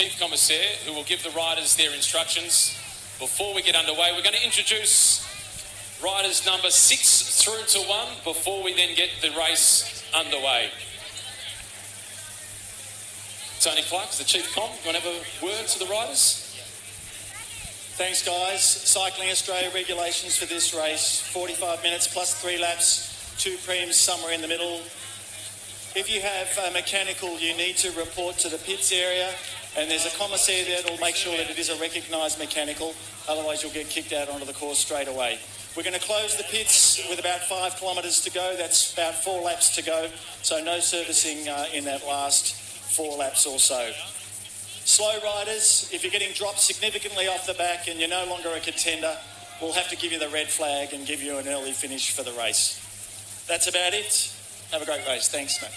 Chief Commissaire, who will give the riders their instructions. Before we get underway, we're going to introduce riders number 6 through to 1 before we then get the race underway. Tony Clark is the Chief Com. You want to have a word to the riders? Thanks, guys. Cycling Australia regulations for this race, 45 minutes plus 3 laps, 2 prems somewhere in the middle. If you have a mechanical, you need to report to the pits area, and there's a commissaire there that will make sure that it is a recognised mechanical, otherwise you'll get kicked out onto the course straight away. We're going to close the pits with about 5 kilometres to go. That's about 4 laps to go, so no servicing in that last 4 laps or so. Slow riders, if you're getting dropped significantly off the back and you're no longer a contender, we'll have to give you the red flag and give you an early finish for the race. That's about it. Have a great race. Thanks, mate.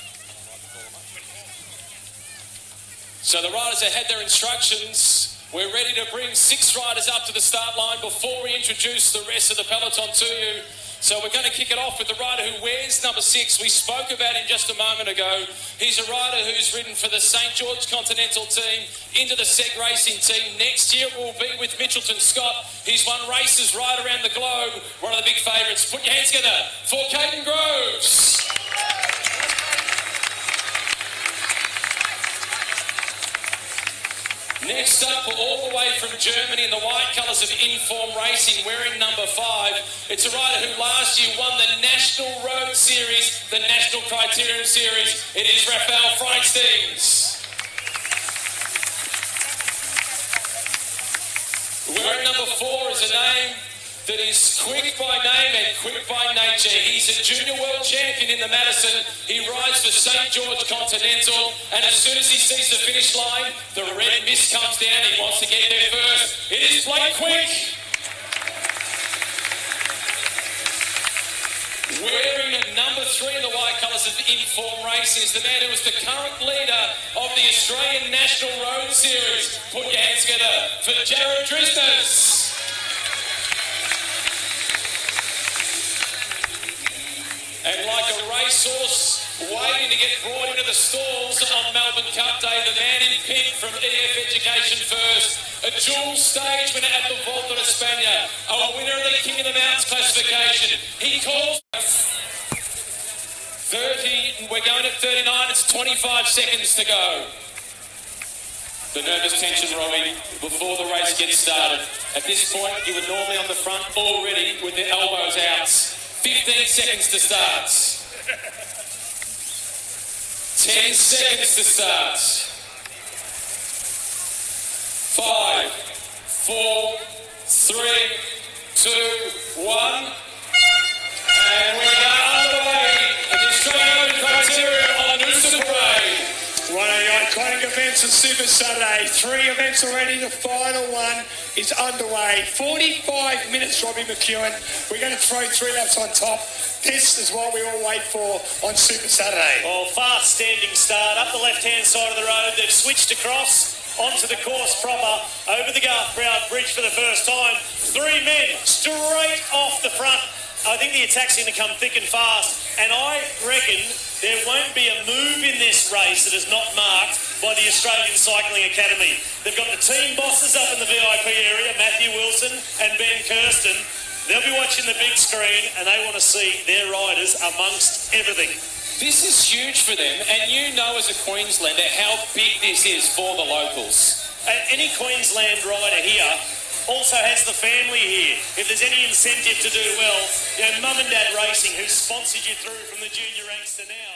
So the riders have had their instructions. We're ready to bring 6 riders up to the start line before we introduce the rest of the peloton to you. So we're going to kick it off with the rider who wears number 6. We spoke about him just a moment ago. He's a rider who's ridden for the St George Continental team, into the SEG Racing team. Next year will be with Mitchelton Scott. He's won races right around the globe. One of the big favourites. Put your hands together for Caden Groves. Next up, all the way from Germany in the white colours of Inform Racing, wearing number 5. It's a rider who last year won the National Road Series, the National Criterium Series. It is Raphael Freinsteins. Wearing number 4 is a name that is quick by name and quick by nature. He's a junior world champion in the Madison. He rides for St George Continental, and as soon as he sees the finish line, the red mist comes down. He wants to get there first. It is Blake Quick. Wearing number 3 in the white colours of Inform Racing is the man who is the current leader of the Australian National Road Series. Put your hands together for Jared Drisners. And like a racehorse waiting to get brought into the stalls on Melbourne Cup Day, the man in pink from EF Education First, a dual stage winner at the Volta de España, a winner of the King of the Mountains classification. He calls 30, we're going at 39, it's 25 seconds to go. The nervous tension, Robbie, before the race gets started. At this point, you were normally on the front already with the elbows out. 15 seconds to start. 10 seconds to start. 5, 4, 3, 2, 1. And we are underway at the Australian Criterium on the Noosa Parade. One of the iconic events of Super Saturday. 3 events already. The final one is underway. 45 minutes, Robbie McEwen. We're going to throw 3 laps on top. This is what we all wait for on Super Saturday. Well, fast standing start up the left-hand side of the road. They've switched across onto the course proper, over the Garth Brown Bridge for the first time. 3 men straight off the front. I think the attack's going to come thick and fast, and I reckon there won't be a move in this race that is not marked by the Australian Cycling Academy. They've got the team bosses up in the VIP area, Matthew Wilson and Ben Kirsten. They'll be watching the big screen, and they want to see their riders amongst everything. This is huge for them, and you know as a Queenslander how big this is for the locals. And any Queensland rider here also has the family here. If there's any incentive to do well, you know, Mum and Dad Racing, who sponsored you through from the junior ranks to now,